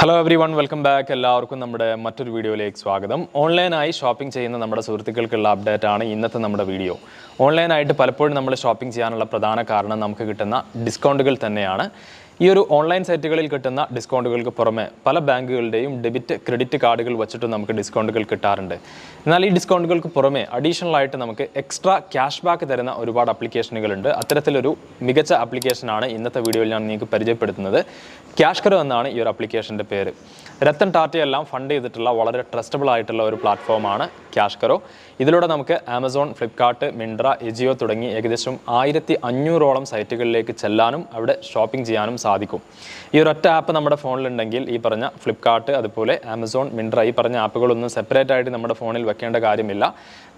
Hello everyone, welcome back. എല്ലാവർക്കും നമ്മുടെ മറ്റൊരു വീഡിയോയിലേക്ക് സ്വാഗതം. ഓൺലൈനായി ഷോപ്പിംഗ് ചെയ്യുന്ന നമ്മുടെ സുഹൃത്തുക്കൾക്കുള്ള അപ്ഡേറ്റ് ആണ് ഇന്നത്തെ നമ്മുടെ വീഡിയോ. ഓൺലൈനായിട്ട് പലപ്പോഴും നമ്മൾ ഷോപ്പിംഗ് ചെയ്യാനുള്ള പ്രധാന കാരണം നമുക്ക് കിട്ടുന്ന ഡിസ്കൗണ്ടുകൾ തന്നെയാണ്. ഈ ഒരു ഓൺലൈൻ സൈറ്റുകളിൽ കിട്ടുന്ന ഡിസ്കൗണ്ടുകൾക്ക് പുറമെ പല ബാങ്കുകളുടെയും ഡെബിറ്റ് ക്രെഡിറ്റ് കാർഡുകൾ വെച്ചിട്ട് നമുക്ക് ഡിസ്കൗണ്ടുകൾ കിട്ടാറുണ്ട്. എന്നാൽ ഈ ഡിസ്കൗണ്ടുകൾക്ക് പുറമെ അഡീഷണൽ ആയിട്ട് നമുക്ക് എക്സ്ട്രാ ക്യാഷ് ബാക്ക് തരുന്ന ഒരുപാട് ആപ്ലിക്കേഷനുകളുണ്ട്. അത്തരത്തിലൊരു മികച്ച ആപ്ലിക്കേഷനാണ് ഇന്നത്തെ വീഡിയോയിൽ ഞാൻ നിങ്ങൾക്ക് പരിചയപ്പെടുത്തുന്നത്. CashKaro എന്നാണ് ഈ ഒരു ആപ്ലിക്കേഷൻ്റെ പേര്. രത്തൻ ടാറ്റയെല്ലാം ഫണ്ട് ചെയ്തിട്ടുള്ള വളരെ ട്രസ്റ്റബിൾ ആയിട്ടുള്ള ഒരു പ്ലാറ്റ്ഫോമാണ് CashKaro. ഇതിലൂടെ നമുക്ക് ആമസോൺ, ഫ്ലിപ്കാർട്ട്, മിൻട്ര, എജിയോ തുടങ്ങി ഏകദേശം 1500ഓളം സൈറ്റുകളിലേക്ക് ചെല്ലാനും അവിടെ ഷോപ്പിംഗ് ചെയ്യാനും സാധിക്കും. ഈ ഒരൊറ്റ ആപ്പ് നമ്മുടെ ഫോണിലുണ്ടെങ്കിൽ ഈ പറഞ്ഞ ഫ്ലിപ്കാർട്ട്, അതുപോലെ ആമസോൺ, മിൻട്ര ഈ പറഞ്ഞ ആപ്പുകളൊന്നും സെപ്പറേറ്റ് ആയിട്ട് നമ്മുടെ ഫോണിൽ വെക്കേണ്ട കാര്യമില്ല.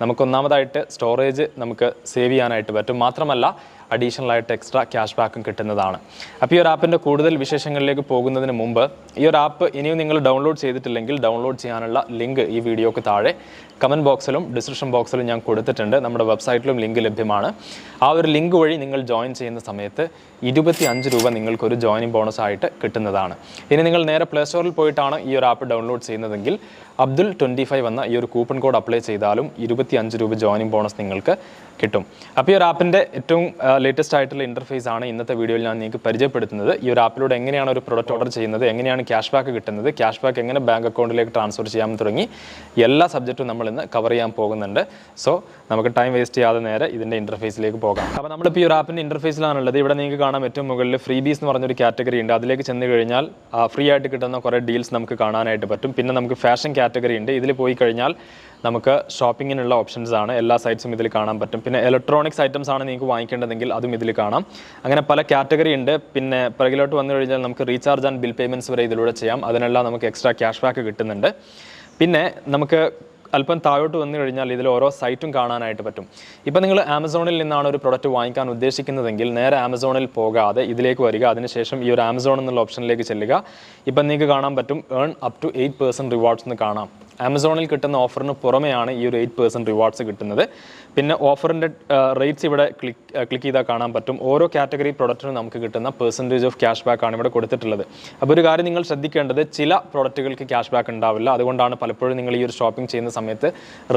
നമുക്കൊന്നാമതായിട്ട് സ്റ്റോറേജ് നമുക്ക് സേവ് ചെയ്യാനായിട്ട് പറ്റും. മാത്രമല്ല അഡീഷണൽ ആയിട്ട് എക്സ്ട്രാ ക്യാഷ് ബാക്കും കിട്ടുന്നതാണ്. അപ്പോൾ ഈ ഒരു ആപ്പിൻ്റെ കൂടുതൽ വിശേഷങ്ങളിലേക്ക് പോകുന്നതിന് മുമ്പ് ഈ ഒരു ആപ്പ് ഇനിയും നിങ്ങൾ ഡൗൺലോഡ് ചെയ്തിട്ടില്ലെങ്കിൽ ഡൗൺലോഡ് ചെയ്യാനുള്ള ലിങ്ക് ഈ വീഡിയോക്ക് താഴെ കമൻറ്റ് ബോക്സിലും ഡിസ്ക്രിപ്ഷൻ ബോക്സിലും ഞാൻ കൊടുത്തിട്ടുണ്ട്. നമ്മുടെ വെബ്സൈറ്റിലും ലിങ്ക് ലഭ്യമാണ്. ആ ഒരു ലിങ്ക് വഴി നിങ്ങൾ ജോയിൻ ചെയ്യുന്ന സമയത്ത് 25 രൂപ നിങ്ങൾക്കൊരു ജോയിനിങ് ബോണസ് ആയിട്ട് കിട്ടുന്നതാണ്. ഇനി നിങ്ങൾ നേരെ പ്ലേ സ്റ്റോറിൽ പോയിട്ടാണ് ഈ ഒരു ആപ്പ് ഡൗൺലോഡ് ചെയ്യുന്നതെങ്കിൽ 𝗙𝗚𝗕𝗂𝗏 എന്ന ഈ ഒരു കൂപ്പൺ കോഡ് അപ്ലൈ ചെയ്താലും 25 രൂപ ജോയിനിങ് ബോണസ് നിങ്ങൾക്ക് കിട്ടും. അപ്പോൾ ഈ ഒരു ആപ്പിൻ്റെ ഏറ്റവും ലേറ്റസ്റ്റ് ആയിട്ടുള്ള ഇൻ്റർഫേസ് ആണ് ഇന്നത്തെ വീഡിയോയിൽ ഞാൻ നിങ്ങൾക്ക് പരിചയപ്പെടുത്തുന്നത്. ഈ ഒരു ആപ്പിലൂടെ എങ്ങനെയാണ് ഒരു പ്രൊഡക്റ്റ് ഓർഡർ ചെയ്യുന്നത്, എങ്ങനെയാണ് ക്യാഷ് ബാക്ക് കിട്ടുന്നത്, ക്യാഷ് ബാക്ക് എങ്ങനെ ബാങ്ക് അക്കൗണ്ടിലേക്ക് ട്രാൻസ്ഫർ ചെയ്യാമെന്ന് തുടങ്ങി എല്ലാ സബ്ജക്റ്റും നമ്മൾ ഇന്ന് കവർ ചെയ്യാൻ പോകുന്നുണ്ട്. സോ നമുക്ക് ടൈം വേസ്റ്റ് ചെയ്യാതെ നേരെ ഇതിൻ്റെ ഇൻ്റർഫേസിലേക്ക് പോകാം. അപ്പോൾ നമ്മളിപ്പോൾ ഈ ഒരു ആപ്പിൻ്റെ ഇൻ്റർഫേസിലാണുള്ളത്. ഇവിടെ നിങ്ങൾക്ക് കാണാം ഏറ്റവും മുകളിൽ ഫ്രീബീസ് എന്ന് പറഞ്ഞൊരു കാറ്റഗറി ഉണ്ട്. അതിലേക്ക് ചെന്ന് കഴിഞ്ഞാൽ ഫ്രീ ആയിട്ട് കിട്ടുന്ന കുറേ ഡീൽസ് നമുക്ക് കാണാനായിട്ട് പറ്റും. പിന്നെ നമുക്ക് ഫാഷൻ കാറ്റഗറി ഉണ്ട്. ഇതിൽ പോയി കഴിഞ്ഞാൽ നമുക്ക് ഷോപ്പിങ്ങിനുള്ള ഓപ്ഷൻസ് ആണ്. എല്ലാ സൈറ്റ്സും ഇതിൽ കാണാൻ പറ്റും. പിന്നെ ഇലക്ട്രോണിക്സ് ഐറ്റംസ് ആണ് നിങ്ങൾക്ക് വാങ്ങിക്കേണ്ടതെങ്കിൽ അതും ഇതിൽ കാണാം. അങ്ങനെ പല കാറ്റഗറി ഉണ്ട്. പിന്നെ പിറകിലോട്ട് വന്നു കഴിഞ്ഞാൽ നമുക്ക് റീചാർജ് ആൻഡ് ബിൽ പേയ്മെൻറ്റ്സ് വരെ ഇതിലൂടെ ചെയ്യാം. അതിനെല്ലാം നമുക്ക് എക്സ്ട്രാ ക്യാഷ് ബാക്ക് കിട്ടുന്നുണ്ട്. പിന്നെ നമുക്ക് അല്പം താഴോട്ട് വന്നു കഴിഞ്ഞാൽ ഇതിൽ ഓരോ സൈറ്റും കാണാനായിട്ട് പറ്റും. ഇപ്പം നിങ്ങൾ ആമസോണിൽ നിന്നാണ് ഒരു പ്രൊഡക്റ്റ് വാങ്ങിക്കാൻ ഉദ്ദേശിക്കുന്നതെങ്കിൽ നേരെ ആമസോണിൽ പോകാതെ ഇതിലേക്ക് വരിക. അതിനുശേഷം ഈ ഒരു ആമസോൺ എന്നുള്ള ഓപ്ഷനിലേക്ക് ചെല്ലുക. ഇപ്പം നിങ്ങൾക്ക് കാണാൻ പറ്റും ഏൺ അപ് ടു 8% റിവാർഡ്സ് എന്ന് കാണാം. ആമസോണിൽ കിട്ടുന്ന ഓഫറിന് പുറമെയാണ് ഈ ഒരു 8% റിവാർഡ്സ് കിട്ടുന്നത്. പിന്നെ ഓഫറിൻ്റെ റേറ്റ്സ് ഇവിടെ ക്ലിക്ക് ചെയ്താൽ കാണാൻ പറ്റും. ഓരോ കാറ്റഗറി പ്രൊഡക്റ്റിനും നമുക്ക് കിട്ടുന്ന പെർസെൻറ്റേജ് ഓഫ് ക്യാഷ് ബാക്ക് ആണ് ഇവിടെ കൊടുത്തിട്ടുള്ളത്. അപ്പോൾ ഒരു കാര്യം നിങ്ങൾ ശ്രദ്ധിക്കേണ്ടത്, ചില പ്രൊഡക്റ്റുകൾക്ക് ക്യാഷ് ബാക്ക് ഉണ്ടാവില്ല. അതുകൊണ്ടാണ് പലപ്പോഴും നിങ്ങൾ ഈ ഒരു ഷോപ്പിംഗ് ചെയ്യുന്ന സമയത്ത്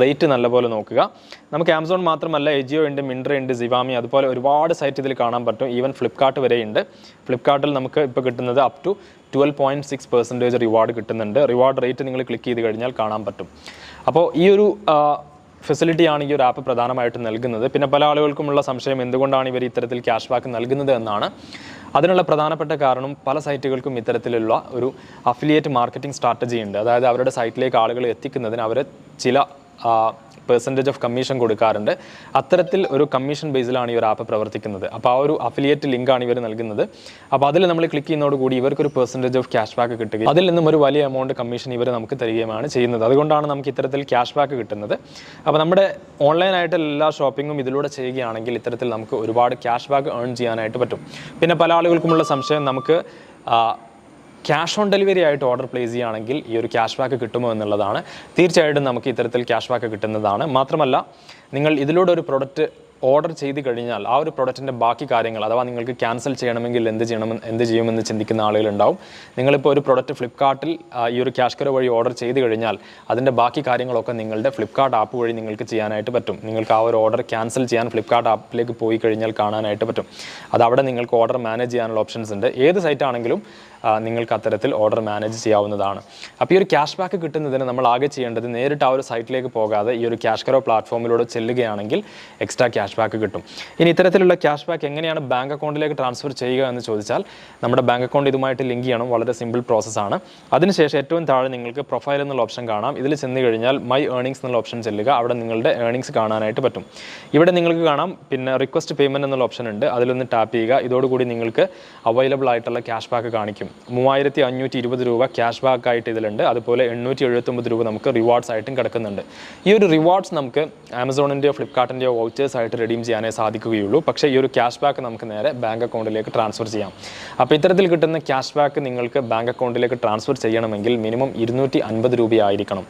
റേറ്റ് നല്ലപോലെ നോക്കുക. നമുക്ക് ആമസോൺ മാത്രമല്ല, എജിയോ ഉണ്ട്, മിൻട്ര ഉണ്ട്, 𝗙𝗵 അതുപോലെ ഒരുപാട് സൈറ്റ് ഇതിൽ കാണാൻ പറ്റും. ഈവൻ ഫ്ലിപ്കാർട്ട് വരെയുണ്ട്. ഫ്ലിപ്കാർട്ടിൽ നമുക്ക് ഇപ്പോൾ കിട്ടുന്നത് അപ് ടു 12.6% റിവാർഡ് കിട്ടുന്നുണ്ട്. റിവാർഡ് റേറ്റ് നിങ്ങൾ ക്ലിക്ക് ചെയ്ത് കഴിഞ്ഞാൽ കാണാൻ പറ്റും. അപ്പോൾ ഈ ഒരു ഫെസിലിറ്റിയാണ് ഈ ഒരു ആപ്പ് പ്രധാനമായിട്ടും നൽകുന്നത്. പിന്നെ പല ആളുകൾക്കുമുള്ള സംശയം എന്തുകൊണ്ടാണ് ഇവർ ഇത്തരത്തിൽ ക്യാഷ് ബാക്ക് നൽകുന്നത് എന്നാണ്. അതിനുള്ള പ്രധാനപ്പെട്ട കാരണം പല സൈറ്റുകൾക്കും ഇത്തരത്തിലുള്ള ഒരു അഫിലിയേറ്റ് മാർക്കറ്റിംഗ് സ്ട്രാറ്റജി ഉണ്ട്. അതായത് അവരുടെ സൈറ്റിലേക്ക് ആളുകൾ എത്തിക്കുന്നതിന് അവർ ചില പെർസെൻറ്റേജ് ഓഫ് കമ്മീഷൻ കൊടുക്കാറുണ്ട്. അത്തരത്തിൽ ഒരു കമ്മീഷൻ ബേസിലാണ് ഈ ഒരു ആപ്പ് പ്രവർത്തിക്കുന്നത്. അപ്പോൾ ആ ഒരു അഫിലിയേറ്റ് ലിങ്കാണ് ഇവർ നൽകുന്നത്. അപ്പോൾ അതിൽ നമ്മൾ ക്ലിക്ക് ചെയ്യുന്നതോടുകൂടി ഇവർക്കൊരു പെർസെൻറ്റേജ് ഓഫ് ക്യാഷ് ബാക്ക് കിട്ടുകയും അതിൽ നിന്നും ഒരു വലിയ എമൗണ്ട് കമ്മീഷൻ ഇവർ നമുക്ക് തരികയുമാണ് ചെയ്യുന്നത്. അതുകൊണ്ടാണ് നമുക്ക് ഇത്തരത്തിൽ ക്യാഷ് ബാക്ക് കിട്ടുന്നത്. അപ്പോൾ നമ്മുടെ ഓൺലൈനായിട്ട് എല്ലാ ഷോപ്പിങ്ങും ഇതിലൂടെ ചെയ്യുകയാണെങ്കിൽ ഇത്തരത്തിൽ നമുക്ക് ഒരുപാട് ക്യാഷ് ബാക്ക് ഏൺ ചെയ്യാനായിട്ട് പറ്റും. പിന്നെ പല ആളുകൾക്കുമുള്ള സംശയം, നമുക്ക് ക്യാഷ് ഓൺ ഡെലിവറി ആയിട്ട് ഓർഡർ പ്ലേസ് ചെയ്യുകയാണെങ്കിൽ ഈ ഒരു ക്യാഷ് ബാക്ക് കിട്ടുമോ എന്നുള്ളതാണ്. തീർച്ചയായിട്ടും നമുക്ക് ഇത്തരത്തിൽ ക്യാഷ് ബാക്ക് കിട്ടുന്നതാണ്. മാത്രമല്ല, നിങ്ങൾ ഇതിലൂടെ ഒരു പ്രൊഡക്റ്റ് ഓർഡർ ചെയ്ത് കഴിഞ്ഞാൽ ആ ഒരു പ്രൊഡക്റ്റിൻ്റെ ബാക്കി കാര്യങ്ങൾ, അഥവാ നിങ്ങൾക്ക് ക്യാൻസൽ ചെയ്യണമെങ്കിൽ എന്ത് ചെയ്യുമെന്ന് ചിന്തിക്കുന്ന ആളുകളുണ്ടാവും. നിങ്ങളിപ്പോൾ ഒരു പ്രൊഡക്റ്റ് ഫ്ലിപ്കാർട്ടിൽ ഈ ഒരു CashKaro വഴി ഓർഡർ ചെയ്ത് കഴിഞ്ഞാൽ അതിൻ്റെ ബാക്കി കാര്യങ്ങളൊക്കെ നിങ്ങളുടെ ഫ്ലിപ്കാർട്ട് ആപ്പ് വഴി നിങ്ങൾക്ക് ചെയ്യാനായിട്ട് പറ്റും. നിങ്ങൾക്ക് ആ ഒരു ഓർഡർ ക്യാൻസൽ ചെയ്യാൻ ഫ്ലിപ്കാർട്ട് ആപ്പിലേക്ക് പോയി കഴിഞ്ഞാൽ കാണാനായിട്ട് പറ്റും. അതവിടെ നിങ്ങൾക്ക് ഓർഡർ മാനേജ് ചെയ്യാനുള്ള ഓപ്ഷൻസ് ഉണ്ട്. ഏത് സൈറ്റാണെങ്കിലും നിങ്ങൾക്ക് അത്തരത്തിൽ ഓർഡർ മാനേജ് ചെയ്യാവുന്നതാണ്. അപ്പോൾ ഈ ഒരു ക്യാഷ് ബാക്ക് കിട്ടുന്നതിന് നമ്മൾ ആകെ ചെയ്യേണ്ടത് നേരിട്ട് ആ ഒരു സൈറ്റിലേക്ക് പോകാതെ ഈ ഒരു CashKaro പ്ലാറ്റ്ഫോമിലൂടെ ചെല്ലുകയാണെങ്കിൽ എക്സ്ട്രാ ക്യാഷ് ബാക്ക് കിട്ടും. ഇനി ഇത്തരത്തിലുള്ള ക്യാഷ് ബാക്ക് എങ്ങനെയാണ് ബാങ്ക് അക്കൗണ്ടിലേക്ക് ട്രാൻസ്ഫർ ചെയ്യുക എന്ന് ചോദിച്ചാൽ, നമ്മുടെ ബാങ്ക് അക്കൗണ്ട് ഇതുമായിട്ട് ലിങ്ക് ചെയ്യണം. വളരെ സിമ്പിൾ പ്രോസസ്സാണ്. അതിനുശേഷം ഏറ്റവും താഴെ നിങ്ങൾക്ക് പ്രൊഫൈൽ എന്നുള്ള ഓപ്ഷൻ കാണാം. ഇതിൽ ചെന്ന് കഴിഞ്ഞാൽ മൈ ഏർണിംഗ്സ് എന്നുള്ള ഓപ്ഷൻ ചെല്ലുക. അവിടെ നിങ്ങളുടെ ഏർണിംഗ്സ് കാണാനായിട്ട് പറ്റും. ഇവിടെ നിങ്ങൾക്ക് കാണാം പിന്നെ റിക്വസ്റ്റ് പേയ്മെൻറ്റ് എന്നുള്ള ഓപ്ഷൻ ഉണ്ട്. അതിലൊന്ന് ടാപ്പ് ചെയ്യുക. ഇതോടുകൂടി നിങ്ങൾക്ക് അവൈലബിൾ ആയിട്ടുള്ള ക്യാഷ് ബാക്ക് കാണിക്കും. 3520 രൂപ ക്യാഷ് ബാക്ക് ആയിട്ട് ഇതിലുണ്ട്. അതുപോലെ 879 രൂപ നമുക്ക് റിവാർഡ്സ് ആയിട്ടും കിടക്കുന്നുണ്ട്. ഈ ഒരു റിവാർഡ്സ് നമുക്ക് ആമസോണിൻ്റെയോ ഫ്ലിപ്കാർട്ടിൻ്റെയോ വൗച്ചേഴ്സ് ആയിട്ട് റിഡീം ചെയ്യാനേ സാധിക്കുകയുള്ളൂ. പക്ഷേ ഈ ഒരു ക്യാഷ് ബാക്ക് നമുക്ക് നേരെ ബാങ്ക് അക്കൗണ്ടിലേക്ക് ട്രാൻസ്ഫർ ചെയ്യാം. അപ്പോൾ ഇത്തരത്തിൽ കിട്ടുന്ന ക്യാഷ് ബാക്ക് നിങ്ങൾക്ക് ബാങ്ക് അക്കൗണ്ടിലേക്ക് ട്രാൻസ്ഫർ ചെയ്യണമെങ്കിൽ മിനിമം 250 രൂപയായിരിക്കണം.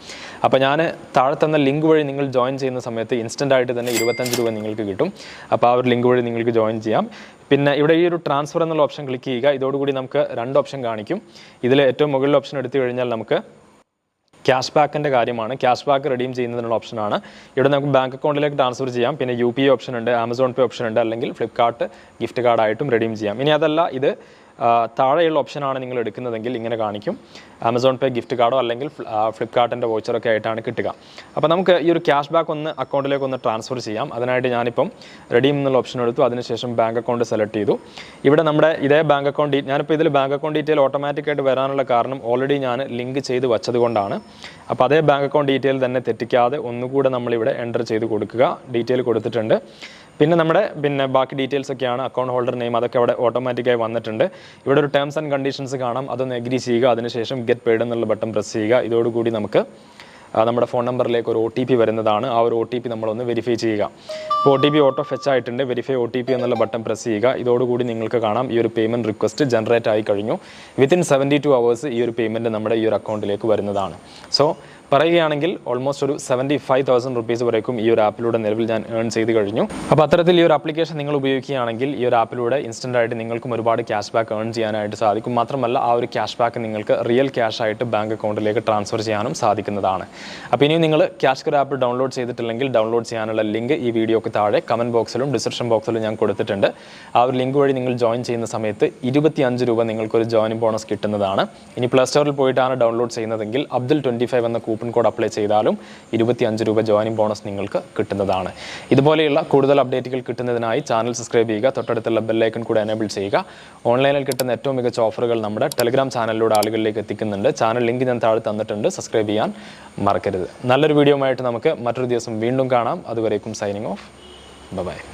അപ്പോൾ ഞാൻ താഴെ തന്ന ലിങ്ക് വഴി നിങ്ങൾ ജോയിൻ ചെയ്യുന്ന സമയത്ത് ഇൻസ്റ്റൻ്റ് ആയിട്ട് തന്നെ 25 രൂപ നിങ്ങൾക്ക് കിട്ടും. അപ്പോൾ ആ ഒരു ലിങ്ക് വഴി നിങ്ങൾക്ക് ജോയിൻ ചെയ്യാം. പിന്നെ ഇവിടെ ഈ ഒരു ട്രാൻസ്ഫർ എന്നുള്ള ഓപ്ഷൻ ക്ലിക്ക് ചെയ്യുക. ഇതോടുകൂടി നമുക്ക് രണ്ട് ഓപ്ഷൻ ഓപ്ഷൻ കാണിക്കും. ഇതിൽ ഏറ്റവും മുകളിലെ ഓപ്ഷൻ എടുത്തു കഴിഞ്ഞാൽ നമുക്ക് ക്യാഷ് ബാക്കിൻ്റെ കാര്യമാണ്. ക്യാഷ് ബാക്ക് റെഡീം ചെയ്യുന്നതിനുള്ള ഓപ്ഷനാണ്. ഇവിടെ നമുക്ക് ബാങ്ക് അക്കൗണ്ടിലേക്ക് ട്രാൻസ്ഫർ ചെയ്യാം. പിന്നെ UPI ഓപ്ഷൻ ഉണ്ട്, ആമസോൺ പേ ഓപ്ഷൻ ഉണ്ട്, അല്ലെങ്കിൽ ഫ്ലിപ്കാർട്ട് ഗിഫ്റ്റ് കാർഡായിട്ടും റെഡീം ചെയ്യാം. ഇനി അതല്ല, ഇത് താഴെയുള്ള ഓപ്ഷനാണ് നിങ്ങൾ എടുക്കുന്നതെങ്കിൽ ഇങ്ങനെ കാണിക്കും. ആമസോൺ പേ ഗിഫ്റ്റ് കാർഡോ അല്ലെങ്കിൽ ഫ്ലിപ്കാർട്ടിൻ്റെ വോച്ചറൊക്കെ ആയിട്ടാണ് കിട്ടുക. അപ്പോൾ നമുക്ക് ഈ ഒരു ക്യാഷ് ബാക്ക് ഒന്ന് അക്കൗണ്ടിലേക്ക് ഒന്ന് ട്രാൻസ്ഫർ ചെയ്യാം. അതിനായിട്ട് ഞാനിപ്പം റെഡീം എന്നുള്ള ഓപ്ഷൻ എടുത്തു. അതിനുശേഷം ബാങ്ക് അക്കൗണ്ട് സെലക്ട് ചെയ്തു. ഇവിടെ നമ്മുടെ ഇതേ ബാങ്ക് അക്കൗണ്ട് ഞാനിപ്പോൾ ഇതിൽ ബാങ്ക് അക്കൗണ്ട് ഡീറ്റെയിൽ ഓട്ടോമാറ്റിക്കായിട്ട് വരാനുള്ള കാരണം ഓൾറെഡി ഞാൻ ലിങ്ക് ചെയ്ത് വച്ചത് കൊണ്ടാണ്. അപ്പോൾ അതേ ബാങ്ക് അക്കൗണ്ട് ഡീറ്റെയിൽ തന്നെ തെറ്റിക്കാതെ ഒന്നുകൂടെ നമ്മളിവിടെ എൻ്റർ ചെയ്ത് കൊടുക്കുക. ഡീറ്റെയിൽ കൊടുത്തിട്ടുണ്ട്. പിന്നെ നമ്മുടെ ബാക്കി ഡീറ്റെയിൽസ് ഒക്കെയാണ്, അക്കൗണ്ട് ഹോൾഡർ നെയിം അതൊക്കെ അവിടെ ഓട്ടോമാറ്റിക്കായി വന്നിട്ടുണ്ട്. ഇവിടെ ഒരു ടേംസ് ആൻഡ് കണ്ടീഷൻസ് കാണാം, അതൊന്ന് എഗ്രി ചെയ്യുക. അതിനുശേഷം ഗെറ്റ് പെയ്ഡ് എന്നുള്ള ബട്ടൺ പ്രസ് ചെയ്യുക. ഇതോടുകൂടി നമുക്ക് നമ്മുടെ ഫോൺ നമ്പറിലേക്ക് ഒരു OTP വരുന്നതാണ്. ആ ഒരു OTP നമ്മളൊന്ന് വെരിഫൈ ചെയ്യുക. ഇപ്പോൾ OTP ഓട്ടോ ഫെച്ച് ആയിട്ടുണ്ട്. വെരിഫൈ OTP എന്നുള്ള ബട്ടൺ പ്രസ് ചെയ്യുക. ഇതോടുകൂടി നിങ്ങൾക്ക് കാണാം ഈ ഒരു പേയ്മെൻറ്റ് റിക്വസ്റ്റ് ജനറേറ്റ് ആയി കഴിഞ്ഞു. വിത്തിൻ 72 hours ഈ ഒരു പേയ്മെൻറ്റ് നമ്മുടെ ഈ ഒരു അക്കൗണ്ടിലേക്ക് വരുന്നതാണ്. സോ പറയുകയാണെങ്കിൽ ഓൾമോസ്റ്റ് ഒരു 75,000 rupees വരേക്കും ഈ ഒരു ആപ്പിലൂടെ നിലവിൽ ഞാൻ ഏൺ ചെയ്ത് കഴിഞ്ഞു. അപ്പോൾ അത്തരത്തിൽ ഈ ഒരു ആപ്ലിക്കേഷൻ നിങ്ങൾ ഉപയോഗിക്കുകയാണെങ്കിൽ ഈ ഒരു ആപ്പിലൂടെ ഇൻസ്റ്റൻ്റ് ആയിട്ട് നിങ്ങൾക്കും ഒരുപാട് ക്യാഷ് ബാക്ക് ഏൺ ചെയ്യാനായിട്ട് സാധിക്കും. മാത്രമല്ല ആ ഒരു ക്യാഷ് ബാക്ക് നിങ്ങൾക്ക് റിയൽ ക്യാഷ് ആയിട്ട് ബാങ്ക് അക്കൗണ്ടിലേക്ക് ട്രാൻസ്ഫർ ചെയ്യാനും സാധിക്കുന്നതാണ്. അപ്പോൾ ഇനിയും നിങ്ങൾ CashKaro ആപ്പ് ഡൗൺലോഡ് ചെയ്തിട്ടില്ലെങ്കിൽ ഡൗൺലോഡ് ചെയ്യാനുള്ള ലിങ്ക് ഈ വീഡിയോക്ക് താഴെ കമൻറ്റ് ബോക്സിലും ഡിസ്ക്രിപ്ഷൻ ബോക്സിലും ഞാൻ കൊടുത്തിട്ടുണ്ട്. ആ ഒരു ലിങ്ക് വഴി നിങ്ങൾ ജോയിൻ ചെയ്യുന്ന സമയത്ത് 25 രൂപ നിങ്ങൾക്കൊരു ജോയിനിങ് ബോണസ് കിട്ടുന്നതാണ്. ഇനി പ്ലേ സ്റ്റോറിൽ പോയിട്ടാണ് ഡൗൺലോഡ് ചെയ്യുന്നതെങ്കിൽ 𝗙𝗪25 എന്ന കൂപ്പൺ കോഡ് അപ്ലൈ ചെയ്താലും 25 രൂപ ജോയിനിങ് ബോണസ് നിങ്ങൾക്ക് കിട്ടുന്നതാണ്. ഇതുപോലെയുള്ള കൂടുതൽ അപ്ഡേറ്റുകൾ കിട്ടുന്നതിനായി ചാനൽ സബ്സ്ക്രൈബ് ചെയ്യുക. തൊട്ടടുത്തുള്ള ബെല്ലൈക്കൺ കൂടെ എനേബിൾ ചെയ്യുക. ഓൺലൈനിൽ കിട്ടുന്ന ഏറ്റവും മികച്ച ഓഫറുകൾ നമ്മുടെ ടെലിഗ്രാം ചാനലിലൂടെ ആളുകളിലേക്ക് എത്തിക്കുന്നുണ്ട്. ചാനൽ ലിങ്ക് ഞാൻ താഴെ തന്നിട്ടുണ്ട്. സബ്സ്ക്രൈബ് ചെയ്യാൻ മറക്കരുത്. നല്ലൊരു വീഡിയോ ആയിട്ട് നമുക്ക് മറ്റൊരു ദിവസം വീണ്ടും കാണാം. അതുവരേക്കും സൈനിങ് ഓഫ്. ബൈ.